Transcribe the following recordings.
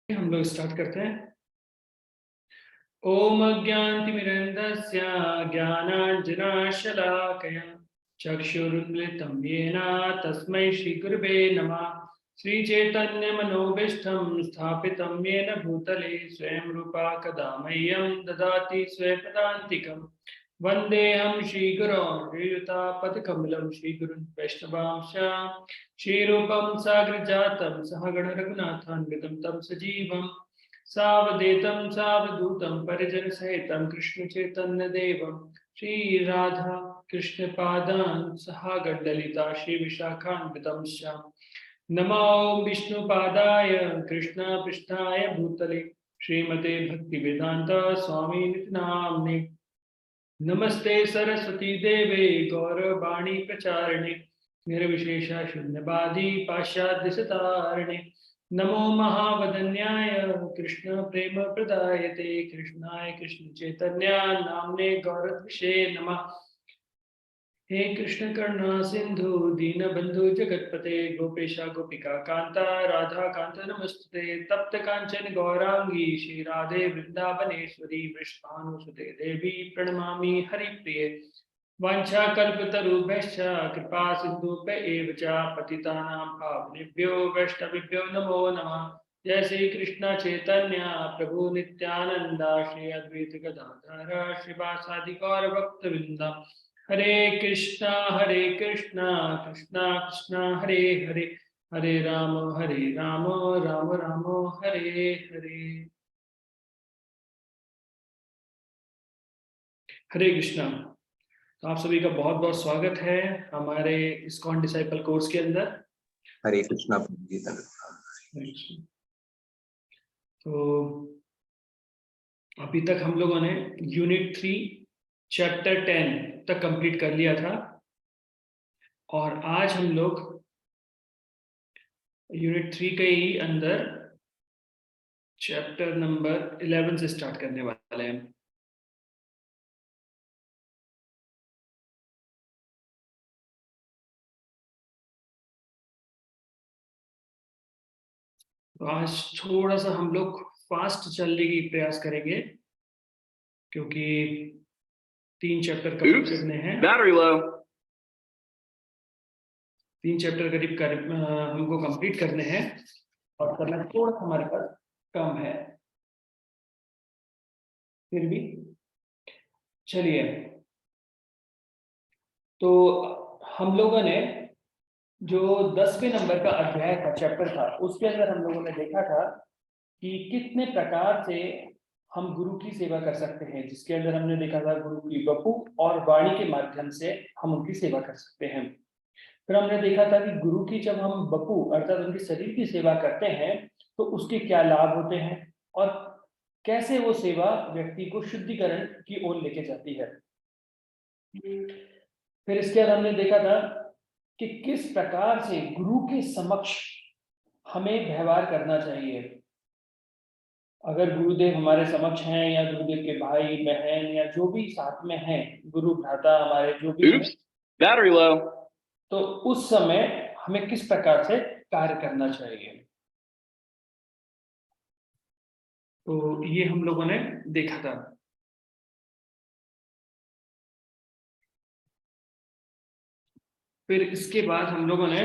हम लोग स्टार्ट करते हैं। ओम अज्ञानतिमिरन्धस्य ज्ञानाञ्जनशलाकया चक्षुरुन्मिलितं येन तस्मै श्रीगुरुवे नमः। श्रीचैतन्यमनोभीष्टं स्थापितं येन भूतले स्वयं रूपा कदा मह्यं ददाति स्वपदान्तिकम्। वन्देऽहं श्रीगुरोन् श्रीयुतापदकमलं श्रीगुरुन् वैष्णवांश्च श्रीरूपं साग्रजातं सहगण रघुनाथान्वितं तं सजीवं सावधूतं सावधूतं परिजन सहितं कृष्ण चैतन्य देवं श्री राधा कृष्ण पादान् सहागणललिता श्री विशाखान्वितं श्याम। नमो विष्णुपादाय कृष्ण पृष्ठाय भूतले श्रीमते भक्ति वेदांत स्वामी नामने। नमस्ते सरस्वती देवे गौरवाणी प्रचारिणे निर्विशेष शून्यवादी पाश्चात्य सतारिणे। नमो महावदन्याय कृष्ण प्रेम प्रदायते कृष्णाय कृष्ण चैतन्य नामने गौरविषे नमः। हे कृष्ण करुणा सिंधु दीनबंधु जगतपते गोपेशा गोपिका कांता राधा कांत नमस्ते। तप्त कांचन गौरांगी श्री राधे वृंदावनेश्वरी वृषभानुसुते देवी प्रणमामि हरिप्रिये। वाञ्छाकल्पतरुभ्यश्च कृपा सिन्धुभ्य च पतितानां पावनेभ्यो वैष्णवेभ्यो नमो नमः। जय श्री कृष्ण चैतन्य प्रभु नित्यानंद श्री अद्वैत गदाधर श्रीवासादि गौर भक्तवृंद। हरे कृष्णा कृष्णा कृष्णा हरे हरे हरे राम राम राम हरे हरे। हरे कृष्णा। तो आप सभी का बहुत बहुत स्वागत है हमारे इस्कॉन डिसाइपल कोर्स के अंदर। हरे कृष्णा। तो अभी तक हम लोगों ने यूनिट 3 चैप्टर 10 तक कंप्लीट कर लिया था और आज हम लोग यूनिट 3 के ही अंदर चैप्टर नंबर 11 से स्टार्ट करने वाले हैं। तो आज थोड़ा सा हम लोग फास्ट चलने की प्रयास करेंगे क्योंकि 3 चैप्टर कंप्लीट करने हैं। Battery low. 3 चैप्टर करीब हमको कंप्लीट करने हैं और समय थोड़ा हमारे पास कम है। फिर भी चलिए, तो हम लोगों ने जो 10वें नंबर का अध्याय था, चैप्टर था, उसके अंदर हम लोगों ने देखा था कि कितने प्रकार से हम गुरु की सेवा कर सकते हैं, जिसके अंदर हमने देखा था गुरु की वपु और वाणी के माध्यम से हम उनकी सेवा कर सकते हैं। फिर हमने देखा था कि गुरु की जब हम वपु अर्थात उनके शरीर की सेवा करते हैं तो उसके क्या लाभ होते हैं और कैसे वो सेवा व्यक्ति को शुद्धिकरण की ओर लेके जाती है। फिर इसके बाद हमने देखा था कि किस प्रकार से गुरु के समक्ष हमें व्यवहार करना चाहिए। अगर गुरुदेव हमारे समक्ष हैं या गुरुदेव के भाई बहन या जो भी साथ में हैं, गुरु भ्राता हमारे जो भी हैं, Battery low. तो उस समय हमें किस प्रकार से कार्य करना चाहिए। तो ये हम लोगों ने देखा था। फिर इसके बाद हम लोगों ने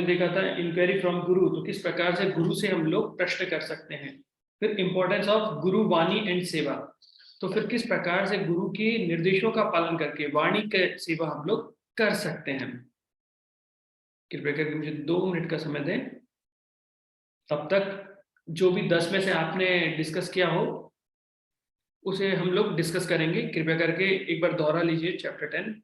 देखा था इंक्वायरी फ्रॉम गुरु, तो किस प्रकार से गुरु से हम लोग प्रश्न कर सकते हैं। फिर importance of Guru Vani and सेवा, तो फिर किस प्रकार से गुरु के निर्देशों का पालन करके वाणी के सेवा हम लोग कर सकते हैं। कृपया करके मुझे 2 मिनट का समय दें, तब तक जो भी 10 में से आपने डिस्कस किया हो उसे हम लोग डिस्कस करेंगे। कृपया करके एक बार दोहरा लीजिए chapter 10।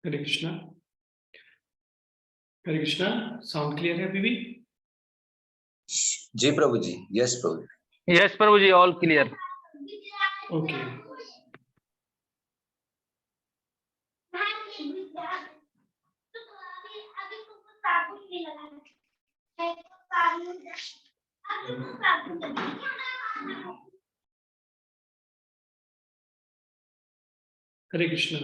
Hare Krishna. Hare Krishna, sound clear है अभी भी? जी प्रभु जी, यस प्रभु, यस प्रभु जी, all clear. Okay. Hare Krishna.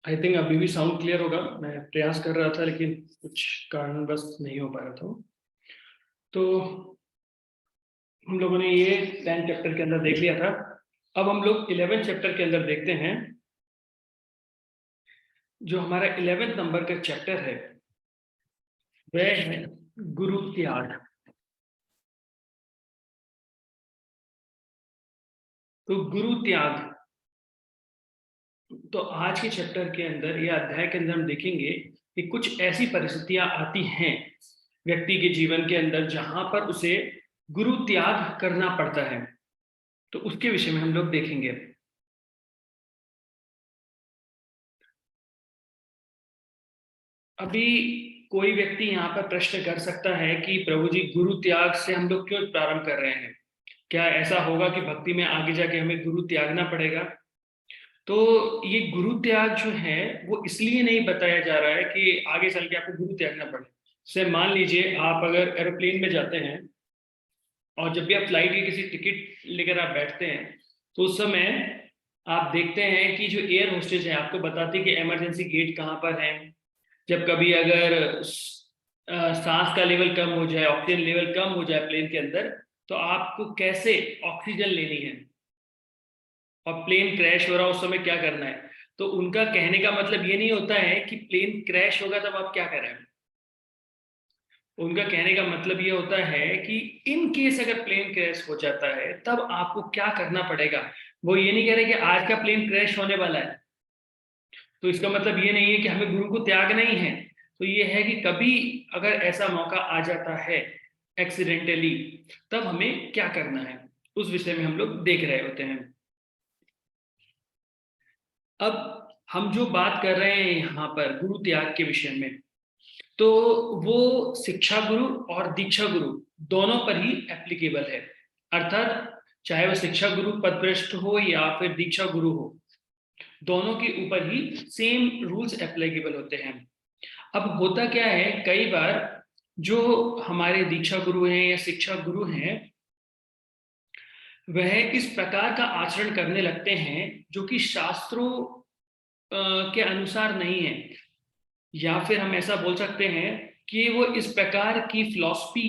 I think अभी भी साउंड क्लियर होगा। मैं प्रयास कर रहा था लेकिन कुछ कारणवश नहीं हो पा रहा था। तो हम लोगों ने ये 10 चैप्टर के अंदर देख लिया था। अब हम लोग 11 चैप्टर के अंदर देखते हैं। जो हमारा 11 नंबर का चैप्टर है वह है गुरु त्याग। तो गुरु त्याग, तो आज के चैप्टर के अंदर या अध्याय के अंदर हम देखेंगे कि कुछ ऐसी परिस्थितियां आती हैं व्यक्ति के जीवन के अंदर जहां पर उसे गुरु त्याग करना पड़ता है। तो उसके विषय में हम लोग देखेंगे। अभी कोई व्यक्ति यहाँ पर प्रश्न कर सकता है कि प्रभु जी, गुरु त्याग से हम लोग क्यों प्रारंभ कर रहे हैं? क्या ऐसा होगा कि भक्ति में आगे जाके हमें गुरु त्यागना पड़ेगा? तो ये गुरु त्याग जो है वो इसलिए नहीं बताया जा रहा है कि आगे चल के आपको गुरु त्यागना पड़े। से मान लीजिए आप अगर एरोप्लेन में जाते हैं और जब भी आप फ्लाइट की किसी टिकट लेकर आप बैठते हैं तो उस समय आप देखते हैं कि जो एयर होस्टेस है आपको बताती है कि इमरजेंसी गेट कहाँ पर है। जब कभी अगर सांस का लेवल कम हो जाए, ऑक्सीजन लेवल कम हो जाए प्लेन के अंदर, तो आपको कैसे ऑक्सीजन लेनी है और प्लेन क्रैश हो रहा है उस समय क्या करना है। तो उनका कहने का मतलब ये नहीं होता है कि प्लेन क्रैश होगा तब आप क्या करें। उनका कहने का मतलब ये होता है कि इन केस अगर प्लेन क्रैश हो जाता है तब आपको क्या करना पड़ेगा। वो ये नहीं कह रहे कि आज का प्लेन क्रैश होने वाला है तो इसका मतलब ये नहीं है कि हमें गुरु को त्यागना ही है। तो ये है कि कभी अगर ऐसा मौका आ जाता है एक्सीडेंटली, तब हमें क्या करना है, उस विषय में हम लोग देख रहे होते हैं। अब हम जो बात कर रहे हैं यहाँ पर गुरु त्याग के विषय में, तो वो शिक्षा गुरु और दीक्षा गुरु दोनों पर ही एप्लीकेबल है। अर्थात चाहे वो शिक्षा गुरु पदभ्रष्ट हो या फिर दीक्षा गुरु हो, दोनों के ऊपर ही सेम रूल्स एप्लीकेबल होते हैं। अब होता क्या है, कई बार जो हमारे दीक्षा गुरु हैं या शिक्षा गुरु हैं वह इस प्रकार का आचरण करने लगते हैं जो कि शास्त्रों के अनुसार नहीं है, या फिर हम ऐसा बोल सकते हैं कि वो इस प्रकार की फिलॉसफी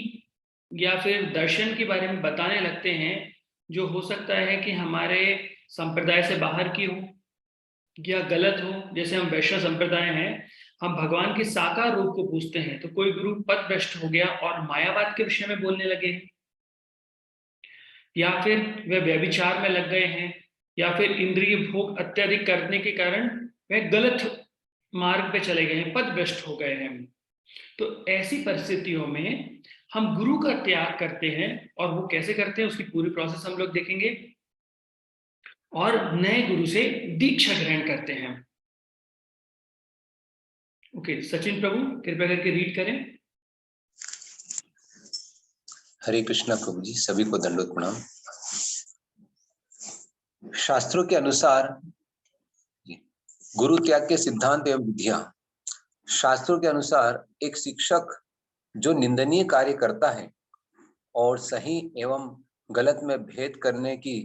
या फिर दर्शन के बारे में बताने लगते हैं जो हो सकता है कि हमारे संप्रदाय से बाहर की हो या गलत हो। जैसे हम वैष्णव संप्रदाय हैं, हम भगवान के साकार रूप को पूछते हैं, तो कोई गुरु पदभ्रष्ट हो गया और मायावाद के विषय में बोलने लगे, या फिर वे व्यभिचार में लग गए हैं, या फिर इंद्रिय भोग अत्यधिक करने के कारण वह गलत मार्ग पे चले गए हैं, पदभ्रष्ट हो गए हैं। तो ऐसी परिस्थितियों में हम गुरु का त्याग करते हैं, और वो कैसे करते हैं उसकी पूरी प्रोसेस हम लोग देखेंगे, और नए गुरु से दीक्षा ग्रहण करते हैं। ओके, सचिन प्रभु कृपया करके रीड करें। हरे कृष्णा प्रभु जी, सभी को दंडोत प्रणाम। शास्त्रों के अनुसार गुरु त्याग के सिद्धांत एवं विधियां। शास्त्रों के अनुसार एक शिक्षक जो निंदनीय कार्य करता है और सही एवं गलत में भेद करने की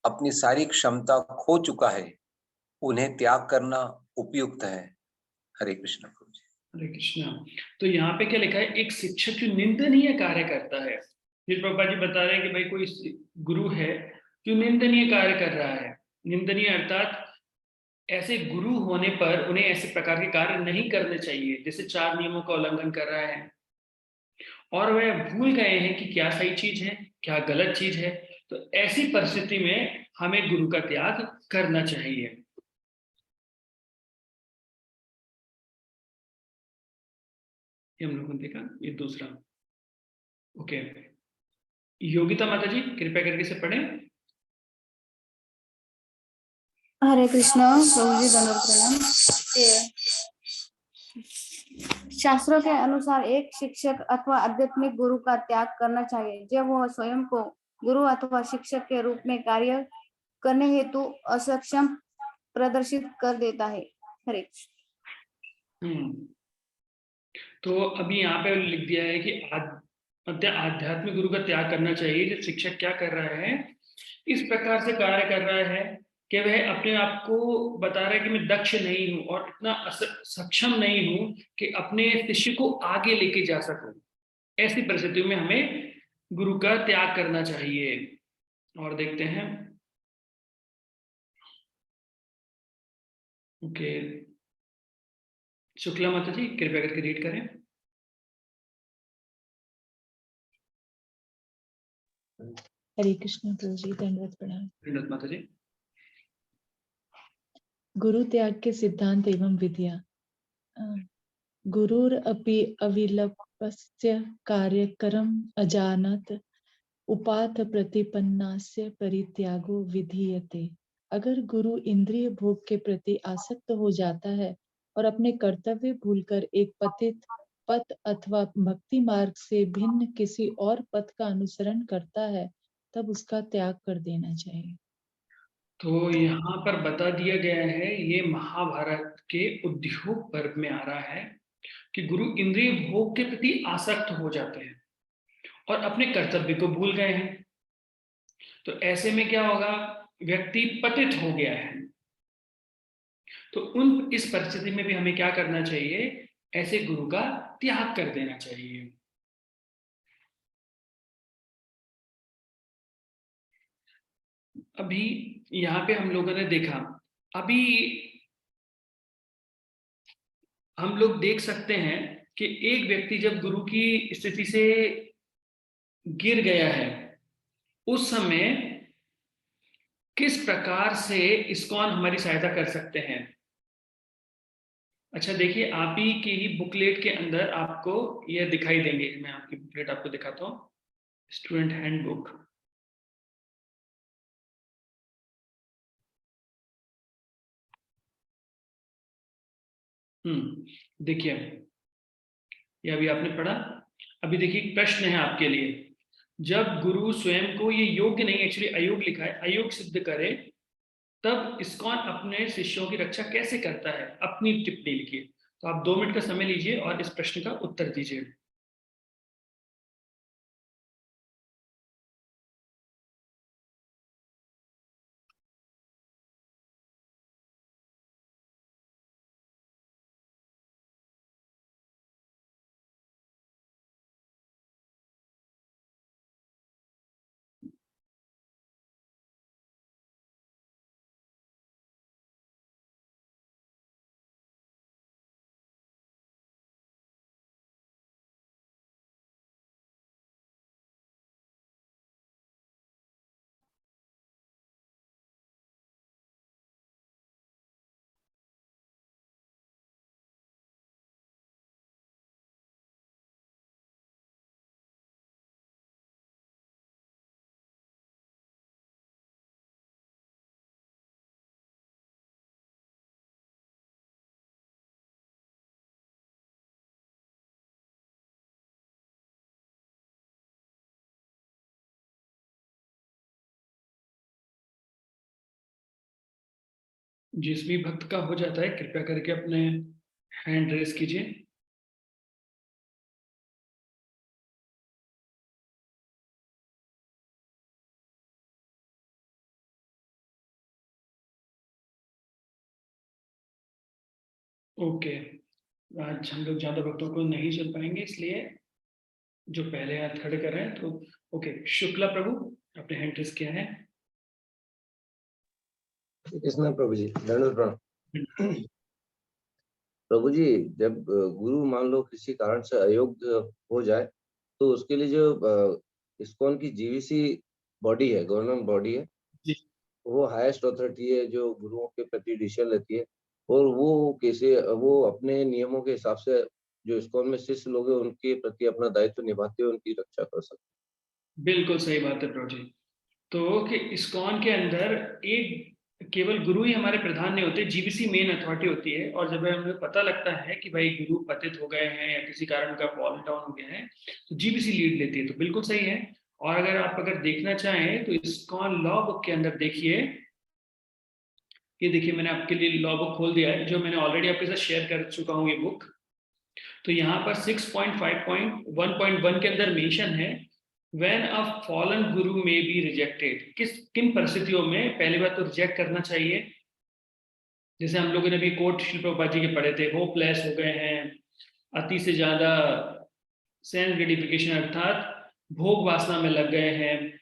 अपनी सारी क्षमता खो चुका है, उन्हें त्याग करना उपयुक्त है। हरे कृष्ण प्रभु जी। हरे कृष्णा। तो यहाँ पे क्या लिखा है, एक शिक्षक जो निंदनीय कार्य करता है। फिर पापा जी बता रहे हैं कि भाई कोई गुरु है जो निंदनीय कार्य कर रहा है। निंदनीय अर्थात ऐसे गुरु होने पर उन्हें ऐसे प्रकार के कार्य नहीं करने चाहिए, जैसे 4 नियमों का उल्लंघन कर रहा है और वह भूल गए हैं कि क्या सही चीज है क्या गलत चीज है। तो ऐसी परिस्थिति में हमें गुरु का त्याग करना चाहिए। ये हम लोगों ने देखा, ये दूसरा। ओके, योगिता माता जी कृपया करके से पढ़ें। हरे कृष्णा प्रभु जी, दंडवत प्रणाम। शास्त्रों के अनुसार एक शिक्षक अथवा आध्यात्मिक गुरु का त्याग करना चाहिए जब वह स्वयं को गुरु अथवा शिक्षक के रूप में कार्य करने हेतु असक्षम प्रदर्शित कर देता है। हरे कृष्ण। तो अभी यहाँ पे लिख दिया है कि आध्यात्मिक गुरु का त्याग करना चाहिए। जो शिक्षक क्या कर रहा है, इस प्रकार से कार्य कर रहा है कि वह अपने आप को बता रहा है कि मैं दक्ष नहीं हूं और इतना सक्षम नहीं हूं कि अपने शिष्य को आगे लेके जा सकूं। ऐसी परिस्थितियों में हमें गुरु का त्याग करना चाहिए। और देखते हैं, ओके, शुक्ला माता जी कृपया करके रीड करें। हरे कृष्ण प्रभु जी, दंडवत प्रणाम। दंडवत माता जी। गुरु त्याग के सिद्धांत एवं विधियां। गुरुर अपि अविलंबस्य कार्यकरम अजानत उपाथ प्रतिपन्नास्य परित्यागो विधीयते। अगर गुरु इंद्रिय भोग के प्रति आसक्त हो जाता है और अपने कर्तव्य भूलकर एक पतित पथ अथवा भक्ति मार्ग से भिन्न किसी और पथ का अनुसरण करता है, तब उसका त्याग कर देना चाहिए। तो यहाँ पर बता दिया गया है, ये महाभारत के उद्योग पर्व में आ रहा है कि गुरु इंद्रिय भोग के प्रति आसक्त हो जाते हैं और अपने कर्तव्य को भूल गए हैं। तो ऐसे में क्या होगा, व्यक्ति पतित हो गया है। तो इस परिस्थिति में भी हमें क्या करना चाहिए, ऐसे गुरु का त्याग कर देना चाहिए। अभी यहाँ पे हम लोगों ने देखा, अभी हम लोग देख सकते हैं कि एक व्यक्ति जब गुरु की स्थिति से गिर गया है, उस समय किस प्रकार से इस्कॉन हमारी सहायता कर सकते हैं। अच्छा देखिए, आप ही की ही बुकलेट के अंदर आपको यह दिखाई देंगे। मैं आपकी बुकलेट आपको दिखाता हूँ, स्टूडेंट हैंडबुक। देखिए, ये अभी आपने पढ़ा। अभी देखिए, एक प्रश्न है आपके लिए। जब गुरु स्वयं को, ये योग्य नहीं, एक्चुअली अयोग्य लिखा है, अयोग्य सिद्ध करे, तब इस्कॉन अपने शिष्यों की रक्षा कैसे करता है, अपनी टिप्पणी लिखिए। तो आप 2 मिनट का समय लीजिए और इस प्रश्न का उत्तर दीजिए। जिस भी भक्त का हो जाता है, कृपया करके अपने हैंड रेस कीजिए। ओके, आज हम लोग ज्यादा भक्तों को नहीं चल पाएंगे, इसलिए जो पहले हाथ खड़े कर रहे हैं, तो ओके, शुक्ला प्रभु अपने हैंड रेस किया है। कृष्ण प्रभु जी, दंडवत प्रणाम। प्रभु जी, जब गुरु मान लो किसी कारण से अयोग्य हो जाए, तो उसके लिए जो इस्कॉन की जीवीसी बॉडी है, गवर्निंग बॉडी है, जी। वो हाईएस्ट अथॉरिटी है जो गुरुओं के प्रति डिसीजन लेती है, और वो अपने नियमों के हिसाब से जो इस्कॉन में शिष्य लोग हैं उनके प्रति अपना दायित्व निभाते हुए उनकी रक्षा कर सकते। बिल्कुल सही बात है प्रभु जी। तो कि इस्कॉन के अंदर एक केवल गुरु ही हमारे प्रधान नहीं होते, जीबीसी मेन अथॉरिटी होती है। और जब हमें पता लगता है कि भाई गुरु पतित हो गए हैं या किसी कारण का फॉल डाउन हो गया है, तो जीबीसी लीड लेती है। तो बिल्कुल सही है। और अगर देखना चाहें तो इस्कॉन लॉ बुक के अंदर देखिए, ये देखिए मैंने आपके लिए लॉ बुक खोल दिया है, जो मैंने ऑलरेडी आपके साथ शेयर कर चुका हूँ ये बुक। तो यहाँ पर 6.5.1.1 के अंदर मेंशन है, व्हेन अ फॉलन गुरु में बी रिजेक्टेड, किन परिस्थितियों में पहली बात तो रिजेक्ट करना चाहिए। जैसे हम लोगों ने भी कोट शिल प्रभुपाद जी के पढ़े थे, होपलेस हो गए हैं, अति से ज्यादा सेंस ग्रेटिफिकेशन अर्थात भोग वासना में लग गए हैं,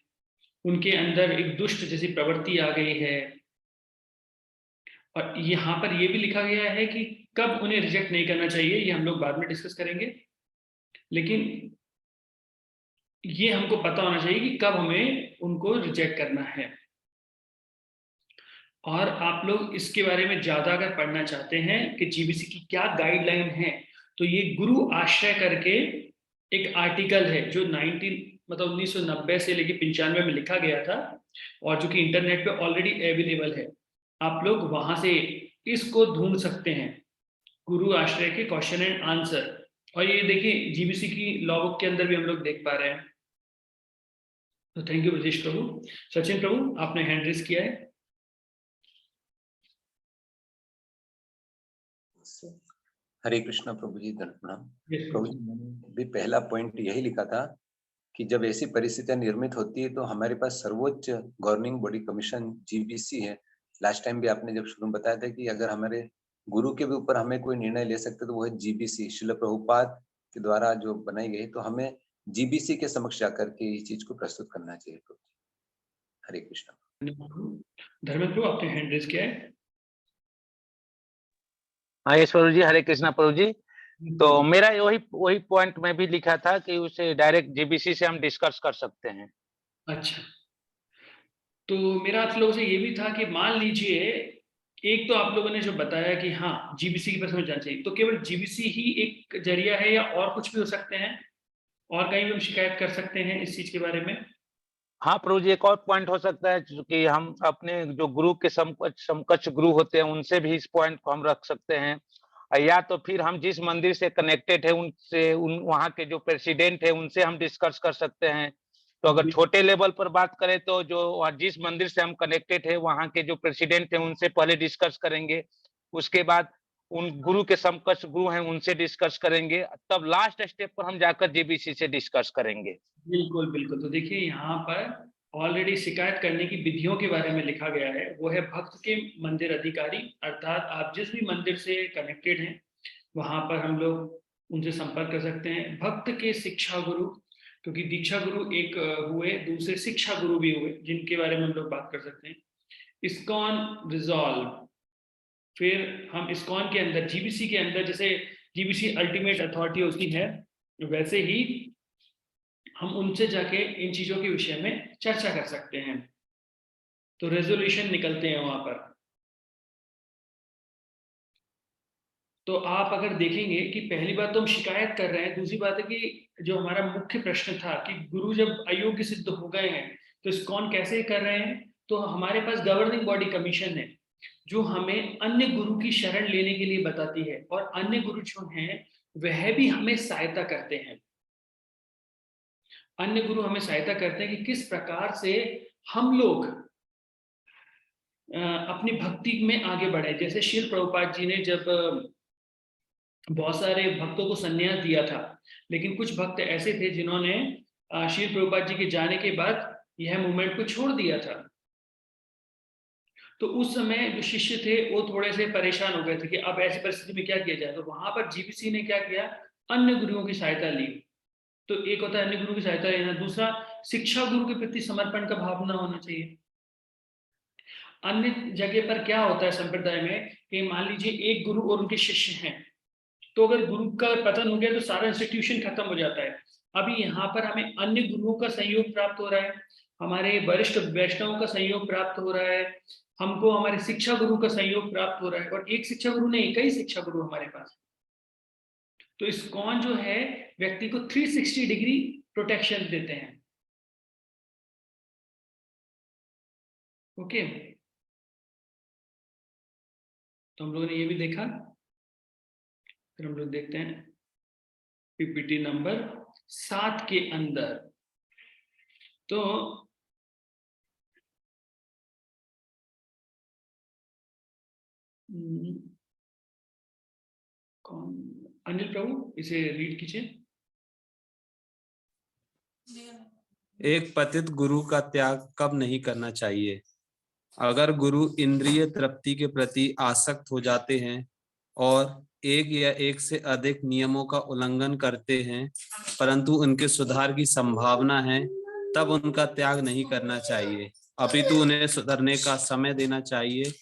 उनके अंदर एक दुष्ट जैसी प्रवृत्ति आ गई है। और यहाँ पर ये भी लिखा गया है कि कब उन्हें रिजेक्ट नहीं करना चाहिए, ये हम लोग बाद में डिस्कस करेंगे। लेकिन ये हमको पता होना चाहिए कि कब हमें उनको रिजेक्ट करना है। और आप लोग इसके बारे में ज्यादा अगर पढ़ना चाहते हैं कि जीबीसी की क्या गाइडलाइन है, तो ये गुरु आश्रय करके एक आर्टिकल है जो 1990 से लेकर 95 में लिखा गया था, और जो कि इंटरनेट पे ऑलरेडी अवेलेबल है। आप लोग वहां से इसको ढूंढ सकते हैं, गुरु आश्रय के क्वेश्चन एंड आंसर। और ये देखिए जीबीसी की लॉ बुक के अंदर भी हम लोग देख पा रहे हैं। तो थैंक यू ब्रजेश प्रभु। सचिन प्रभु, आपने हैंड रेस किया है। हरे कृष्णा प्रभु जी, धन्यवाद प्रणाम। Yes, प्रभु जी, मैंने भी पहला पॉइंट यही लिखा था कि जब ऐसी परिस्थितियां निर्मित होती है तो हमारे पास सर्वोच्च गवर्निंग बॉडी कमीशन जीबीसी है। लास्ट टाइम भी आपने जब शुरू में बताया था कि अगर हमारे गुरु के भी ऊपर हमें कोई निर्णय ले सकते तो वो है जीबीसी, श्रील प्रभुपाद के द्वारा जो बनाई गई। तो हमें जीबीसी के समक्ष जाकर के इस चीज को प्रस्तुत करना चाहिए। प्रभु जी, हरे कृष्णा। धर्मेंद्र प्रभु, आपने हैंड रेस किया है। हाँ यश प्रभु जी, हरे कृष्णा प्रभु जी। तो मेरा वही पॉइंट में भी लिखा था कि उसे डायरेक्ट जीबीसी से हम डिस्कस कर सकते हैं। अच्छा, तो मेरा आप लोगों से ये भी था कि मान लीजिए, एक तो आप लोगों ने जो बताया कि हाँ जीबीसी की पास में जाना चाहिए, तो केवल जीबीसी ही एक जरिया है या और कुछ भी हो सकते हैं, और कहीं भी हम शिकायत कर सकते हैं इस चीज के बारे में? हाँ प्रभु जी, एक और पॉइंट हो सकता है कि हम अपने जो गुरु के समकक्ष गुरु होते हैं उनसे भी इस पॉइंट को हम रख सकते हैं, या तो फिर हम जिस मंदिर से कनेक्टेड है उनसे वहाँ के जो प्रेसिडेंट है उनसे हम डिस्कस कर सकते हैं। तो अगर छोटे लेवल पर बात करें तो जो जिस मंदिर से हम कनेक्टेड है वहाँ के जो प्रेसिडेंट है उनसे पहले डिस्कस करेंगे, उसके बाद उन गुरु के समकक्ष गुरु हैं उनसे डिस्कस करेंगे, तब लास्ट स्टेप पर हम जाकर जीबीसी से डिस्कस करेंगे। बिल्कुल बिल्कुल। तो देखिए यहाँ पर ऑलरेडी शिकायत करने की विधियों के बारे में लिखा गया है, वो है भक्त के मंदिर अधिकारी, अर्थात आप जिस भी मंदिर से कनेक्टेड हैं वहां पर हम लोग उनसे संपर्क कर सकते हैं। भक्त के शिक्षा गुरु, क्योंकि दीक्षा गुरु एक हुए, दूसरे शिक्षा गुरु भी हुए जिनके बारे में हम लोग बात कर सकते हैं। इस्कॉन रिजॉल्व, फिर हम इस्कॉन के अंदर जीबीसी के अंदर, जैसे जीबीसी अल्टीमेट अथॉरिटी होती है, वैसे ही हम उनसे जाके इन चीजों के विषय में चर्चा कर सकते हैं। तो रेजोल्यूशन निकलते हैं वहां पर। तो आप अगर देखेंगे कि पहली बात तो हम शिकायत कर रहे हैं, दूसरी बात है कि जो हमारा मुख्य प्रश्न था कि गुरु जब अयोग्य सिद्ध हो गए हैं तो इस्कॉन कैसे कर रहे हैं, तो हमारे पास गवर्निंग बॉडी कमीशन है जो हमें अन्य गुरु की शरण लेने के लिए बताती है, और अन्य गुरु जो हैं वह भी हमें सहायता करते हैं। अन्य गुरु हमें सहायता करते हैं कि किस प्रकार से हम लोग अपनी भक्ति में आगे बढ़े। जैसे श्रील प्रभुपाद जी ने जब बहुत सारे भक्तों को संन्यास दिया था, लेकिन कुछ भक्त ऐसे थे जिन्होंने श्रील प्रभुपाद जी के जाने के बाद यह मूवमेंट को छोड़ दिया था। तो उस समय जो शिष्य थे वो थोड़े से परेशान हो गए थे कि अब ऐसी परिस्थिति में क्या किया जाए। तो वहां पर जीबीसी ने क्या किया, अन्य गुरुओं की सहायता ली। तो एक होता है अन्य गुरु की सहायता लेना, दूसरा शिक्षा गुरु के प्रति समर्पण का भावना होना चाहिए। अन्य जगह पर क्या होता है संप्रदाय में कि मान लीजिए एक गुरु और उनके शिष्य हैं, तो अगर गुरु का पतन हो गया तो सारा इंस्टीट्यूशन खत्म हो जाता है। अभी यहाँ पर हमें अन्य गुरुओं का सहयोग प्राप्त हो रहा है, हमारे वरिष्ठ वैष्णवों का सहयोग प्राप्त हो रहा है, हमको हमारे शिक्षा गुरु का सहयोग प्राप्त हो रहा है। और एक शिक्षा गुरु नहीं, कई शिक्षा गुरु हमारे पास। तो इस्कॉन जो है व्यक्ति को 360 डिग्री प्रोटेक्शन देते हैं। ओके, तो हम लोगों ने ये भी देखा। फिर हम लोग देखते हैं पीपीटी नंबर 7 के अंदर। तो कौन, अनिल प्रभु इसे रीड कीजिए। एक पतित गुरु का त्याग कब नहीं करना चाहिए? अगर गुरु इंद्रिय तृप्ति के प्रति आसक्त हो जाते हैं और एक या एक से अधिक नियमों का उल्लंघन करते हैं, परंतु उनके सुधार की संभावना है, तब उनका त्याग नहीं करना चाहिए, अपितु उन्हें सुधरने का समय देना चाहिए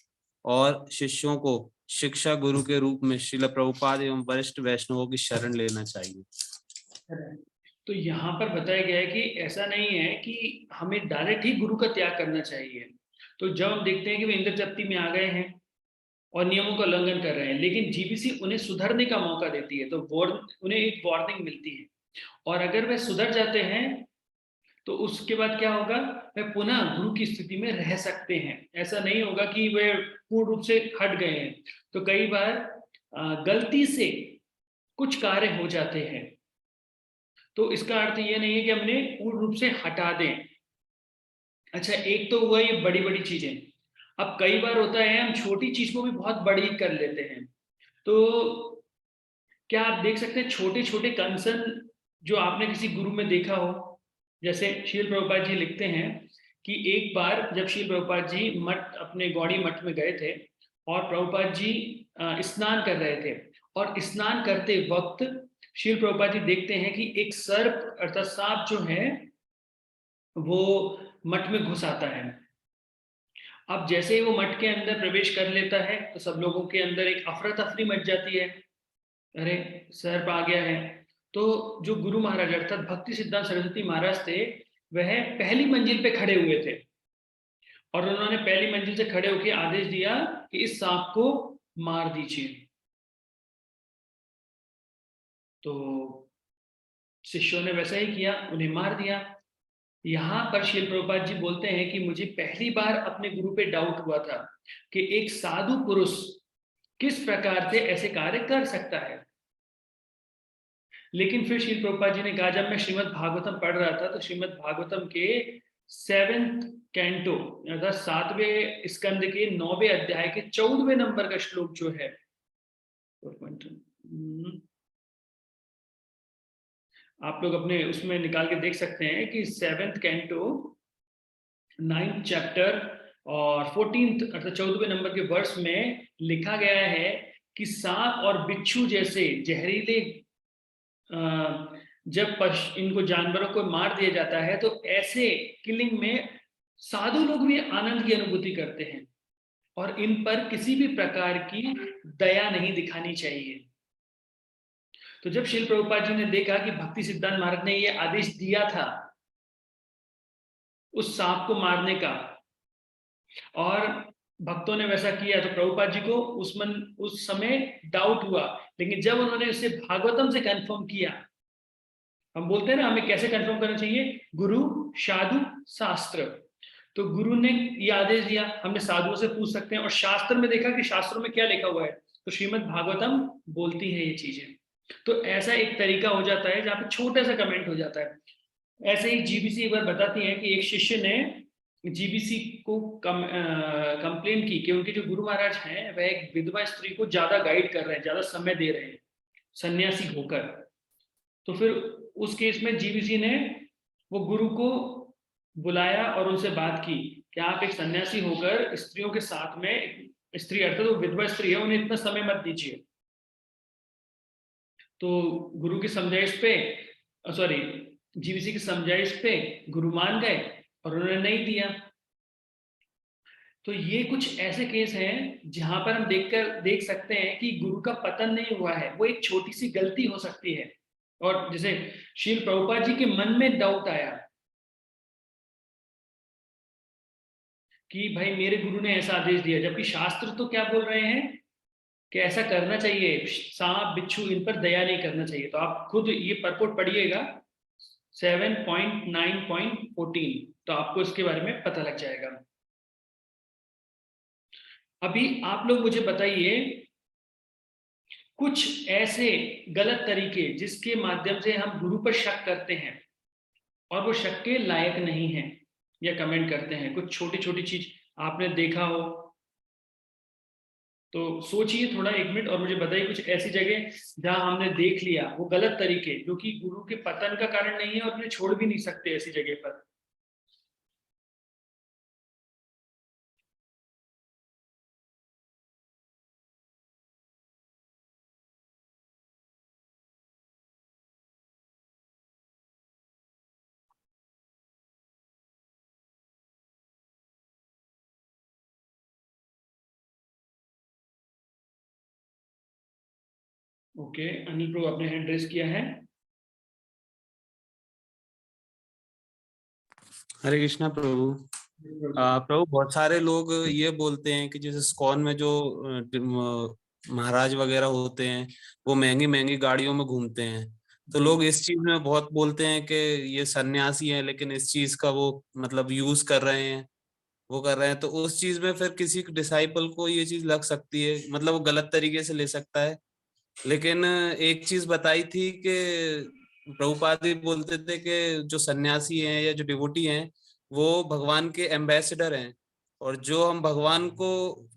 और शिष्यों को शिक्षा गुरु के रूप में श्रील प्रभुपाद एवं वरिष्ठ वैष्णवों की शरण लेना चाहिए। तो यहाँ पर बताया गया है कि ऐसा नहीं है कि हमें डायरेक्ट ही गुरु का त्याग करना चाहिए। तो जब हम देखते हैं कि वे इंद्र तृप्ति में आ गए हैं और नियमों का उल्लंघन कर रहे हैं, लेकिन जीबीसी उन्हें सुधरने का मौका देती है, तो उन्हें एक वार्निंग मिलती है, और अगर वे सुधर जाते हैं तो उसके बाद क्या होगा, वे पुनः गुरु की स्थिति में रह सकते हैं। ऐसा नहीं होगा कि वे पूर्ण रूप से हट गए हैं। तो कई बार गलती से कुछ कार्य हो जाते हैं, तो इसका अर्थ ये नहीं है कि हमने पूर्ण रूप से हटा दें। अच्छा, एक तो हुआ ये बड़ी बड़ी चीजें। अब कई बार होता है हम छोटी चीज को भी बहुत बड़ी कर लेते हैं। तो क्या आप देख सकते हैं छोटे छोटे कंसर्न जो आपने किसी गुरु में देखा हो, जैसे श्रील प्रभुपाद जी लिखते हैं कि एक बार जब श्रील प्रभुपाद जी मठ, अपने गौड़ी मठ में गए थे और प्रभुपाद जी स्नान कर रहे थे, और स्नान करते वक्त श्रील प्रभुपाद जी देखते हैं कि एक सर्प अर्थात सांप जो है वो मठ में घुस आता है। अब जैसे ही वो मठ के अंदर प्रवेश कर लेता है तो सब लोगों के अंदर एक अफरा तफरी मच जाती है, अरे सर्प आ गया है। तो जो गुरु महाराज अर्थात भक्ति सिद्धांत सरस्वती महाराज थे, वह पहली मंजिल पे खड़े हुए थे और उन्होंने पहली मंजिल से खड़े होकर आदेश दिया कि इस सांप को मार दीजिए। तो शिष्यों ने वैसा ही किया, उन्हें मार दिया। यहाँ पर श्रील प्रभुपाद जी बोलते हैं कि मुझे पहली बार अपने गुरु पे डाउट हुआ था कि एक साधु पुरुष किस प्रकार से ऐसे कार्य कर सकता है। लेकिन फिर श्रील प्रभुपाद जी ने कहा, जब मैं श्रीमद् भागवतम पढ़ रहा था तो श्रीमद् भागवतम के 7th कैंटो अर्थात 7वें स्कंद के 9वें अध्याय के 14वें नंबर का श्लोक जो है, आप लोग अपने उसमें निकाल के देख सकते हैं कि 7th कैंटो 9th चैप्टर और 14th अर्थात 14वें नंबर के वर्ष में लिखा गया है कि सांप और बिच्छू जैसे जहरीले जब इनको जानवरों को मार दिया जाता है तो ऐसे किलिंग में साधु लोग भी आनंद की अनुभूति करते हैं और इन पर किसी भी प्रकार की दया नहीं दिखानी चाहिए। तो जब श्रील प्रभुपाद जी ने देखा कि भक्ति सिद्धांत महाराज ने ये आदेश दिया था उस सांप को मारने का और भक्तों ने वैसा किया, तो प्रभुपाद जी को उस समय डाउट हुआ। लेकिन जब उन्होंने उसे भागवतम से कंफर्म किया, हम बोलते हैं ना हमें कैसे कंफर्म करना चाहिए, गुरु साधु शास्त्र, तो गुरु ने ये आदेश दिया, हमने साधुओं से पूछ सकते हैं और शास्त्र में देखा कि शास्त्रों में क्या लिखा हुआ है, तो श्रीमद् भागवतम बोलती है ये चीजें। तो ऐसा एक तरीका हो जाता है जहाँ पे छोटा सा कमेंट हो जाता है। ऐसे ही जीबीसी एक बार बताती है कि एक शिष्य ने जीबीसी को कंप्लेन की कि उनके जो गुरु महाराज हैं वह एक विधवा स्त्री को ज्यादा गाइड कर रहे हैं, ज्यादा समय दे रहे हैं सन्यासी होकर। तो फिर उस केस में जीबीसी ने वो गुरु को बुलाया और उनसे बात की कि आप एक सन्यासी होकर स्त्रियों के साथ में, स्त्री अर्थात वो विधवा स्त्री है, उन्हें इतना समय मत दीजिए। तो गुरु की समझाइश पे जीबीसी की समझाइश पे गुरु मान गए और उन्होंने नहीं दिया। तो ये कुछ ऐसे केस हैं जहां पर हम देख सकते हैं कि गुरु का पतन नहीं हुआ है, वो एक छोटी सी गलती हो सकती है। और जैसे श्रील प्रभुपाद जी के मन में डाउट आया कि भाई मेरे गुरु ने ऐसा आदेश दिया, जबकि शास्त्र तो क्या बोल रहे हैं कि ऐसा करना चाहिए, सांप बिच्छू इन पर दया नहीं करना चाहिए। तो आप खुद ये परपोर्ट पढ़िएगा 7.9.14, तो आपको इसके बारे में पता लग जाएगा। अभी आप लोग मुझे बताइए कुछ ऐसे गलत तरीके जिसके माध्यम से हम गुरु पर शक करते हैं और वो शक के लायक नहीं है, या कमेंट करते हैं। कुछ छोटी छोटी चीज आपने देखा हो तो सोचिए थोड़ा 1 मिनट और मुझे बताइए कुछ ऐसी जगह जहां हमने देख लिया वो गलत तरीके जो कि गुरु के पतन का कारण नहीं है और उन्हें छोड़ भी नहीं सकते ऐसी जगह पर। ओके, अनिल प्रभु आपने हैंड रेस किया है। हरे कृष्णा प्रभु। प्रभु बहुत सारे लोग ये बोलते हैं कि जैसे स्कॉन में जो महाराज वगैरह होते हैं वो महंगी महंगी गाड़ियों में घूमते हैं, तो लोग इस चीज में बहुत बोलते हैं कि ये सन्यासी है, लेकिन इस चीज का वो मतलब यूज कर रहे हैं, वो कर रहे हैं। तो उस चीज में फिर किसी डिसाइपल को ये चीज लग सकती है, मतलब वो गलत तरीके से ले सकता है। लेकिन एक चीज बताई थी कि प्रभुपाद जी बोलते थे कि जो सन्यासी हैं या जो डिवोटी हैं वो भगवान के एम्बेसडर हैं, और जो हम भगवान को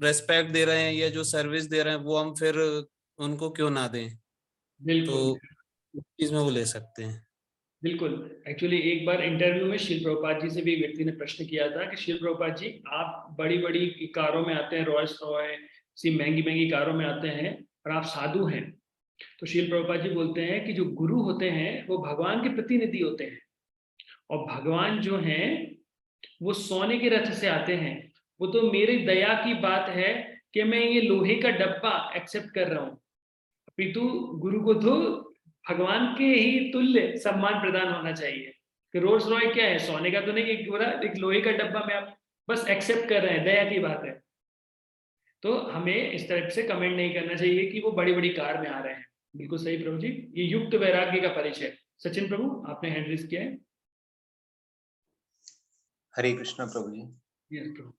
रेस्पेक्ट दे रहे हैं या जो सर्विस दे रहे हैं वो हम फिर उनको क्यों ना दें। तो बिल्कुल उस चीज में वो ले सकते हैं। बिल्कुल। एक्चुअली एक बार इंटरव्यू में शिल प्रभुपाद जी से भी एक व्यक्ति ने प्रश्न किया था कि शिल प्रभुपाद जी आप बड़ी बड़ी कारों में आते हैं, रॉयल्स रॉय सी महंगी महंगी कारों में आते हैं और आप साधु हैं। तो शिल प्रभुपाद जी बोलते हैं कि जो गुरु होते हैं वो भगवान के प्रतिनिधि होते हैं, और भगवान जो हैं वो सोने के रथ से आते हैं। वो तो मेरी दया की बात है कि मैं ये लोहे का डब्बा एक्सेप्ट कर रहा हूँ, अपितु गुरु को तो भगवान के ही तुल्य सम्मान प्रदान होना चाहिए। कि रोल्स रॉय क्या है, सोने का तो नहीं, एक पूरा एक लोहे का डब्बा में आप बस एक्सेप्ट कर रहे हैं, दया की बात है। तो हमें इस तरह से कमेंट नहीं करना चाहिए कि वो बड़ी बड़ी कार में आ रहे हैं। बिल्कुल सही प्रभु जी, ये युक्त वैराग्य का परिचय। सचिन प्रभु आपने हैंड रेज किया है। हरे कृष्णा प्रभु जी। यस प्रभु।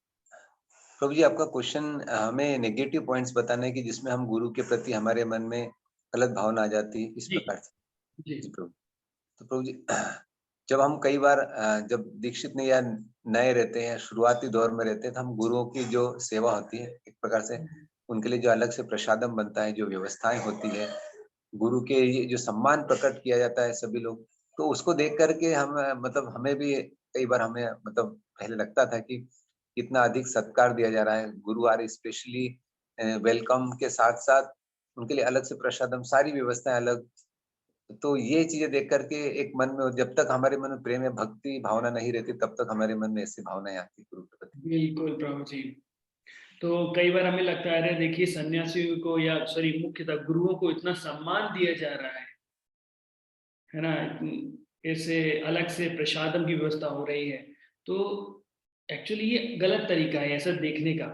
प्रभु जी, आपका क्वेश्चन हमें नेगेटिव पॉइंट्स बताना है कि जिसमें हम गुरु के प्रति हमारे मन में गलत भावना आ जाती है, इस जी प्रकार से। जी जी प्रभु। तो प्रभु जी, जब हम कई बार जब दीक्षित नहीं या नए रहते हैं, शुरुआती दौर में रहते हैं, तो हम गुरुओं की जो सेवा होती है एक प्रकार से उनके लिए जो अलग से प्रसादम बनता है, जो व्यवस्थाएं होती है, गुरु के ये जो सम्मान प्रकट किया जाता है सभी लोग, तो उसको देख करके हम मतलब हमें भी कई बार हमें मतलब पहले लगता था कि कितना अधिक सत्कार दिया जा रहा है, गुरु आर स्पेशली वेलकम के साथ साथ उनके लिए अलग से प्रसादम, सारी व्यवस्थाएं अलग। तो ये चीजें देख करके एक मन में, जब तक हमारे मन में प्रेम या भक्ति भावना नहीं रहती तब तक हमारे मन में ऐसी भावनाएं आती गुरु के प्रति। बिल्कुल प्रभु जी। तो कई बार हमें लगता है, अरे देखिए सन्यासियों को या सॉरी मुख्यतः गुरुओं को इतना सम्मान दिया जा रहा है ना, ऐसे अलग से प्रसादम की व्यवस्था हो रही है। तो एक्चुअली ये गलत तरीका है ऐसा देखने का,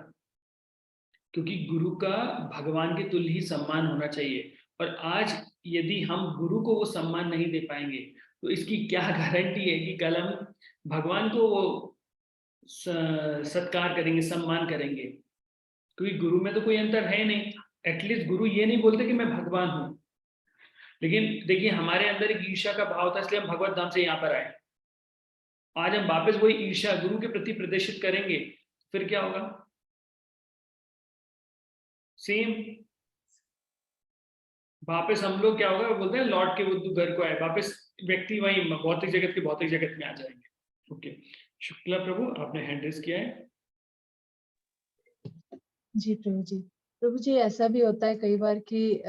क्योंकि गुरु का भगवान के तुल्य ही सम्मान होना चाहिए। और आज यदि हम गुरु को वो सम्मान नहीं दे पाएंगे तो इसकी क्या गारंटी है कि कल हम भगवान को वो सत्कार करेंगे, सम्मान करेंगे। क्योंकि गुरु में तो कोई अंतर है नहीं। एटलीस्ट गुरु ये नहीं बोलते कि मैं भगवान हूं, लेकिन देखिए हमारे अंदर एक ईर्ष्या का भाव था, इसलिए हम भगवत धाम से यहाँ पर आए। आज हम वापस वही ईर्ष्या गुरु के प्रति प्रदर्शित करेंगे, फिर क्या होगा? सेम वापस हम लोग क्या होगा, बोलते हैं लौट के बुद्धू घर को आए, वापस व्यक्ति वही भौतिक जगत के भौतिक जगत में आ जाएंगे। ओके, शुक्ला प्रभु आपने हैंड रेज किया है। जी प्रभु जी। प्रभु जी, ऐसा भी होता है कई बार कि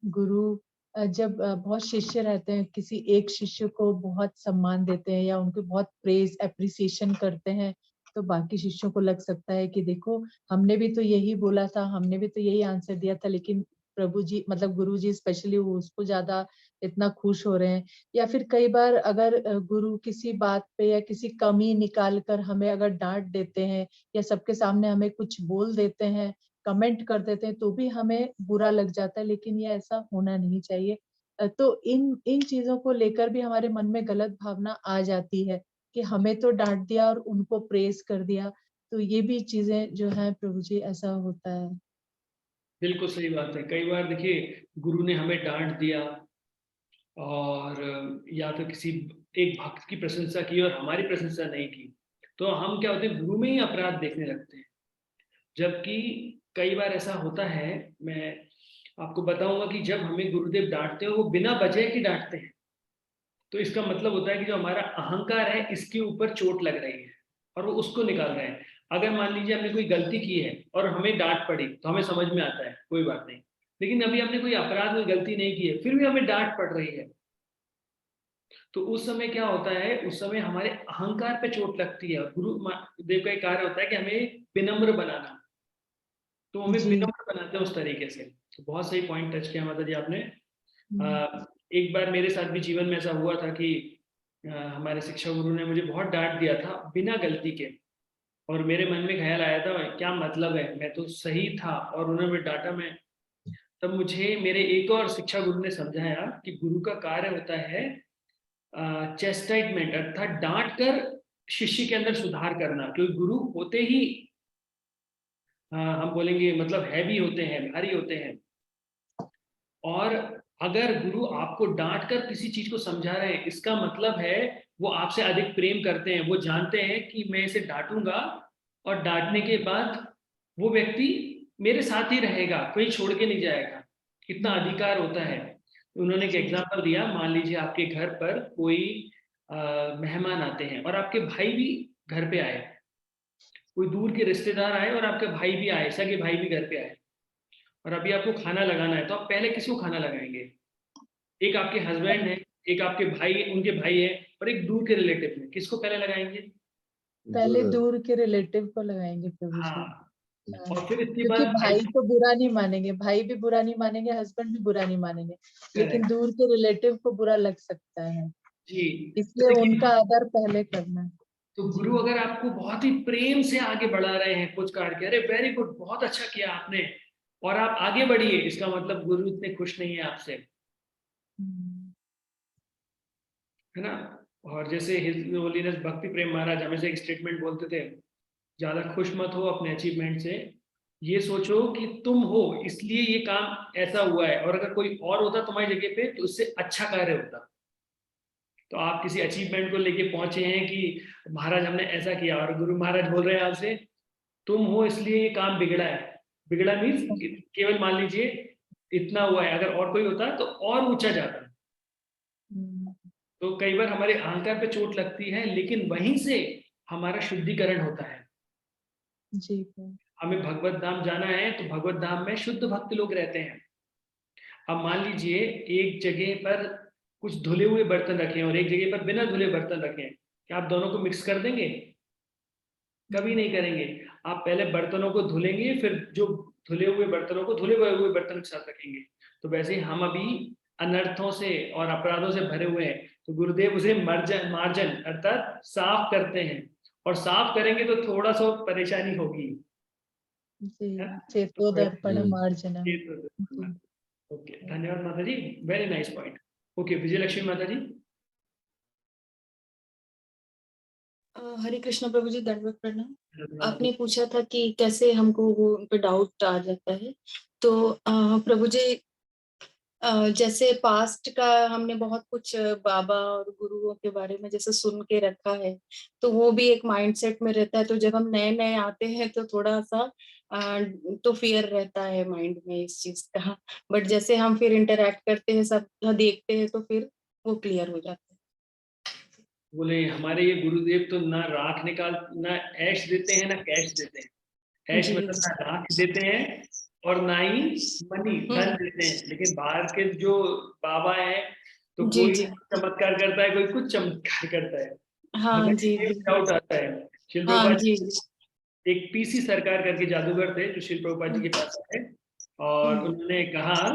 गुरु जब बहुत शिष्य रहते हैं, किसी एक शिष्य को बहुत सम्मान देते हैं या उनको बहुत प्रेज अप्रिसिएशन करते हैं, तो बाकी शिष्यों को लग सकता है कि देखो हमने भी तो यही बोला था, हमने भी तो यही आंसर दिया था, लेकिन प्रभु जी मतलब गुरु जी स्पेशली उसको ज्यादा इतना खुश हो रहे हैं। या फिर कई बार अगर गुरु किसी बात पे या किसी कमी निकाल कर हमें अगर डांट देते हैं या सबके सामने हमें कुछ बोल देते हैं, कमेंट कर देते हैं, तो भी हमें बुरा लग जाता है, लेकिन ये ऐसा होना नहीं चाहिए। तो इन इन चीजों को लेकर भी हमारे मन में गलत भावना आ जाती है कि हमें तो डांट दिया और उनको प्रेज कर दिया। तो ये भी चीजें जो है प्रभु जी ऐसा होता है। बिल्कुल सही बात है। कई बार देखिए गुरु ने हमें डांट दिया और या तो किसी एक भक्त की प्रशंसा की और हमारी प्रशंसा नहीं की, तो हम क्या होते हैं, गुरु में ही अपराध देखने लगते हैं। जबकि कई बार ऐसा होता है, मैं आपको बताऊंगा कि जब हमें गुरुदेव डांटते हैं वो बिना वजह की डांटते हैं, तो इसका मतलब होता है कि जो हमारा अहंकार है इसके ऊपर चोट लग रही है और वो उसको निकाल रहे हैं। अगर मान लीजिए हमने कोई गलती की है और हमें डांट पड़ी तो हमें समझ में आता है कोई बात नहीं, लेकिन अभी हमने कोई अपराध में गलती नहीं की है फिर भी हमें डांट पड़ रही है, तो उस समय क्या होता है, उस समय हमारे अहंकार पे चोट लगती है। और गुरुदेव का एक कार्य होता है कि हमें विनम्र बनाना, तो हमें जी। विनम्र बनाते हैं उस तरीके से। तो बहुत सही पॉइंट टच किया माता जी आपने। हम्म, एक बार मेरे साथ भी जीवन में ऐसा हुआ था कि हमारे शिक्षा गुरु ने मुझे बहुत डांट दिया था बिना गलती के, और मेरे मन में ख्याल आया था क्या मतलब है, मैं तो सही था और उन्होंने डांटा। मैं तब मुझे मेरे एक और शिक्षा गुरु ने समझाया कि गुरु का कार्य होता है चेस्टाइटमेंट, अर्थात डांट कर शिष्य के अंदर सुधार करना। क्योंकि गुरु होते ही हम बोलेंगे मतलब हैवी होते हैं, भारी होते हैं, और अगर गुरु आपको डांट कर किसी चीज को समझा रहे हैं इसका मतलब है वो आपसे अधिक प्रेम करते हैं। वो जानते हैं कि मैं इसे डांटूंगा और डांटने के बाद वो व्यक्ति मेरे साथ ही रहेगा, कहीं छोड़ के नहीं जाएगा, कितना अधिकार होता है। उन्होंने एक एग्जांपल दिया, मान लीजिए आपके घर पर कोई मेहमान आते हैं और आपके भाई भी घर पे आए, कोई दूर के रिश्तेदार आए और आपके भाई भी आए, सगे भाई भी घर पे आए, और अभी आपको खाना लगाना है, तो आप पहले किसको खाना लगाएंगे? एक आपके हस्बैंड है, एक आपके भाई, उनके भाई है, और एक दूर के रिलेटिव है, किसको पहले लगाएंगे? पहले दूर के रिलेटिव को लगाएंगे प्रभु जी। हाँ, हाँ, और फिर इसके क्योंकि बाद भाई। भाई तो बुरा नहीं मानेंगे, भाई भी बुरा नहीं मानेंगे, हस्बैंड भी बुरा नहीं मानेंगे, लेकिन करेक्ट दूर के रिलेटिव को बुरा लग सकता है, जी। तो इसलिए देखिए, उनका आदर पहले करना है। तो जी। गुरु अगर आपको बहुत ही प्रेम से आगे बढ़ा रहे हैं कुछ कार्य के, अरे वेरी गुड, बहुत अच्छा किया आपने, और आप आगे बढ़िए, इसका मतलब गुरु इतने खुश नहीं है आपसे, हम्म, है ना। और जैसे हिज होलीनेस भक्ति प्रेम महाराज हमेशा एक स्टेटमेंट बोलते थे, ज्यादा खुश मत हो अपने अचीवमेंट से, ये सोचो कि तुम हो इसलिए ये काम ऐसा हुआ है, और अगर कोई और होता तुम्हारी जगह पे तो उससे अच्छा कार्य होता। तो आप किसी अचीवमेंट को लेके पहुंचे हैं कि महाराज हमने ऐसा किया, और गुरु महाराज बोल रहे हैं आपसे तुम हो इसलिए ये काम बिगड़ा है। बिगड़ा मीन्स केवल मान लीजिए इतना हुआ है, अगर और कोई होता तो और ऊंचा जाता। हम्म, तो कई बार हमारे अहंकार पे चोट लगती है, लेकिन वहीं से हमारा शुद्धिकरण होता है। जी प्रभु। हमें भगवत धाम जाना है तो भगवत धाम में शुद्ध भक्त लोग रहते हैं। अब मान लीजिए एक जगह पर कुछ धुले हुए बर्तन रखे हैं और एक जगह पर बिना धुले बर्तन रखे हैं, क्या आप दोनों को मिक्स कर देंगे? कभी नहीं करेंगे। आप पहले बर्तनों को धुलेंगे, फिर जो धुले हुए बर्तनों को धुले हुए बर्तन के साथ रखेंगे। तो वैसे ही हम अभी अनर्थों से और अपराधों से भरे हुए हैं, तो गुरुदेव उसे मार्जन मार्जन अर्थात साफ करते हैं, और साफ करेंगे तो थोड़ा सा परेशानी होगी, जी, है ना? चेतो दर्पण मार्जनम। तो जी। ओके, धन्यवाद माता जी, very nice point. Okay, Vijayalakshmi माता जी। हरे कृष्ण प्रभु जी, दंडवत प्रणाम। धन्यवाद माता आपने पूछा था कि कैसे हमको वो उन पे डाउट आ जाता है, तो प्रभु जी, जैसे पास्ट का हमने बहुत कुछ बाबा और गुरुओं के बारे में जैसे सुन के रखा है, तो वो भी एक माइंडसेट में रहता है। तो जब हम नए नए आते हैं तो थोड़ा सा तो फियर रहता है माइंड में इस चीज का, बट जैसे हम फिर इंटरेक्ट करते हैं, सब देखते हैं, तो फिर वो क्लियर हो जाता है। बोले हमारे ये गुरुदेव तो ना राख निकाल, ना ऐश देते हैं ना कैश देते हैं। ऐश जी मतलब ना राख देते हैं और ना ही मनी धन देते हैं। लेकिन बाहर के जो बाबा हैं तो जी कोई जी। चमत्कार करता है, कोई कुछ चमत्कार करता है। हाँ हमें जी ये बिल्कुल। डाउट आता है। शिल हाँ प्रभुपाद जी। जी एक पीसी सरकार करके जादूगर थे जो शिल प्रभुपाद जी के पास आए, और हम्म, उन्होंने कहा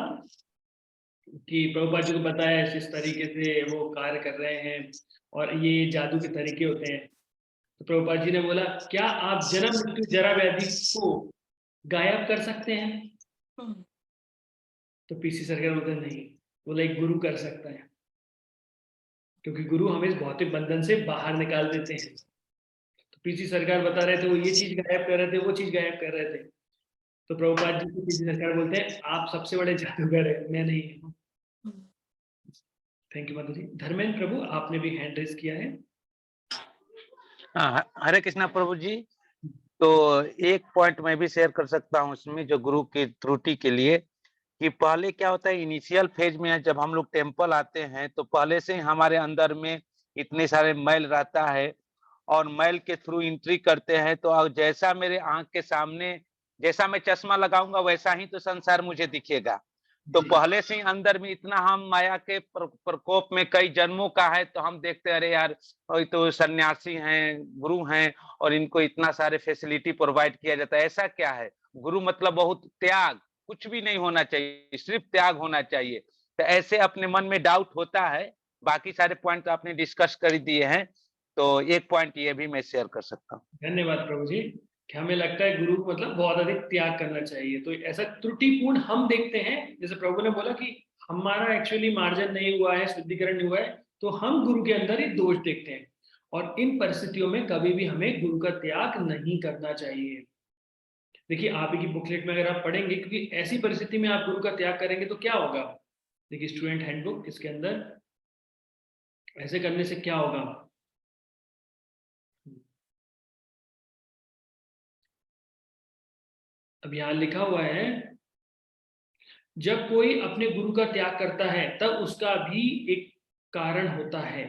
कि प्रभुपाद जी को बताया इस तरीके से वो कार्य कर रहे हैं और ये जादू के तरीके होते हैं। तो प्रभुपाद जी ने बोला क्या आप जन्म मृत्यु जरा व्याधि को गायब कर सकते हैं? हम्म, तो पीसी सरकार बोलते हैं नहीं। बोला एक गुरु कर सकता है, क्योंकि गुरु हमें इस भौतिक बंधन से बाहर निकाल देते हैं। तो पीसी सरकार बता रहे थे वो ये चीज गायब कर रहे थे, वो चीज गायब कर रहे थे। तो प्रभुपाद जी को पीसी सरकार बोलते हैं आप सबसे बड़े जादूगर है, मैं नहीं हूँ। थैंक यू माता जी। धर्मेंद्र प्रभु आपने भी हैंड रेज किया है। हरे कृष्णा प्रभु जी। तो एक पॉइंट मैं भी शेयर कर सकता हूँ इसमें, जो गुरु की त्रुटि के लिए, कि पहले क्या होता है इनिशियल फेज में जब हम लोग टेम्पल आते हैं तो पहले से ही हमारे अंदर में इतने सारे मैल रहता है और मैल के थ्रू एंट्री करते हैं। तो अब जैसा मेरे आंख के सामने, जैसा मैं चश्मा लगाऊंगा वैसा ही तो संसार मुझे दिखेगा। तो पहले से ही अंदर में इतना हम माया के प्रकोप में कई जन्मों का है, तो हम देखते हैं अरे यार ये तो सन्यासी हैं, गुरु हैं और इनको इतना सारे फैसिलिटी प्रोवाइड किया जाता है। ऐसा क्या है? गुरु मतलब बहुत त्याग, कुछ भी नहीं होना चाहिए, सिर्फ त्याग होना चाहिए। तो ऐसे अपने मन में डाउट होता है। बाकी सारे पॉइंट तो आपने डिस्कस कर दिए हैं, तो एक पॉइंट ये भी मैं शेयर कर सकता हूँ। धन्यवाद प्रभु जी। हमें लगता है गुरु को मतलब बहुत अधिक त्याग करना चाहिए, तो ऐसा त्रुटिपूर्ण हम देखते हैं। जैसे प्रभु ने बोला कि हमारा एक्चुअली मार्जन नहीं हुआ है, शुद्धिकरण नहीं हुआ है, तो हम गुरु के अंदर ही दोष देखते हैं। और इन परिस्थितियों में कभी भी हमें गुरु का त्याग नहीं करना चाहिए। देखिए आप ही की बुकलेट में अगर आप पढ़ेंगे, क्योंकि ऐसी परिस्थिति में आप गुरु का त्याग करेंगे तो क्या होगा। देखिए स्टूडेंट हैंडबुक, इसके अंदर ऐसे करने से क्या होगा। अब यहाँ लिखा हुआ है, जब कोई अपने गुरु का त्याग करता है तब उसका भी एक कारण होता है।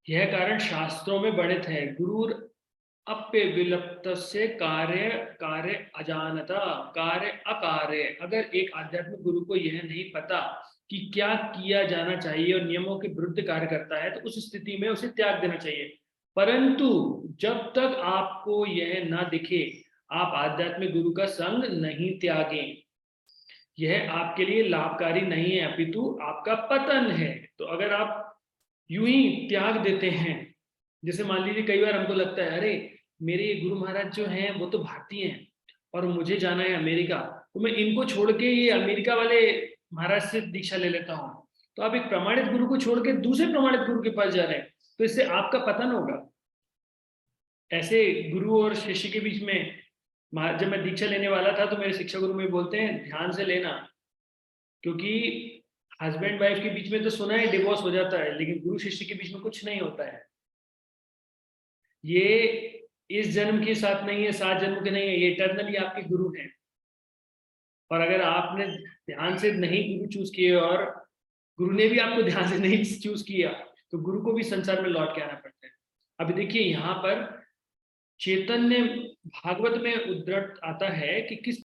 यह कारण शास्त्रों में वर्णित है। गुरुर अप्य विलप्तस्य कार्य कार्य अजानता कार्य अकार्य। अगर एक आध्यात्मिक गुरु को यह नहीं पता कि क्या किया जाना चाहिए और नियमों के विरुद्ध कार्य करता है, तो उस स्थिति में उसे त्याग देना चाहिए। परंतु जब तक आपको यह ना दिखे, आप आध्यात्मिक गुरु का संग नहीं त्यागें। यह आपके लिए लाभकारी नहीं है, अपितु आपका पतन है। तो अगर आप यूं ही त्याग देते हैं, जैसे मान लीजिए कई बार हमको लगता है अरे मेरे ये गुरु महाराज जो हैं वो तो भारतीय हैं और मुझे जाना है अमेरिका, तो मैं इनको छोड़ के ये अमेरिका वाले महाराज से दीक्षा ले लेता हूँ। तो आप एक प्रमाणित गुरु को छोड़ के दूसरे प्रमाणित गुरु के पास जा रहे हैं, तो इससे आपका पतन होगा। ऐसे गुरु और शिष्य के बीच में, जब मैं दीक्षा लेने वाला था तो मेरे शिक्षा गुरु में बोलते हैं ध्यान से लेना, क्योंकि हस्बैंड वाइफ के बीच में तो सुना है डिवोर्स हो जाता है, लेकिन गुरु शिष्य के बीच में कुछ नहीं होता है। ये इस जन्म के साथ नहीं है, 7 जन्म के नहीं है, ये इटर्नली आपके गुरु हैं। और अगर आपने ध्यान से नहीं गुरु चूज किए और गुरु ने भी आपको ध्यान से नहीं चूज किया, तो गुरु को भी संसार में लौट के आना पड़ता है। अभी देखिए यहाँ पर चैतन्य भागवत में उद्धृत आता है कि किस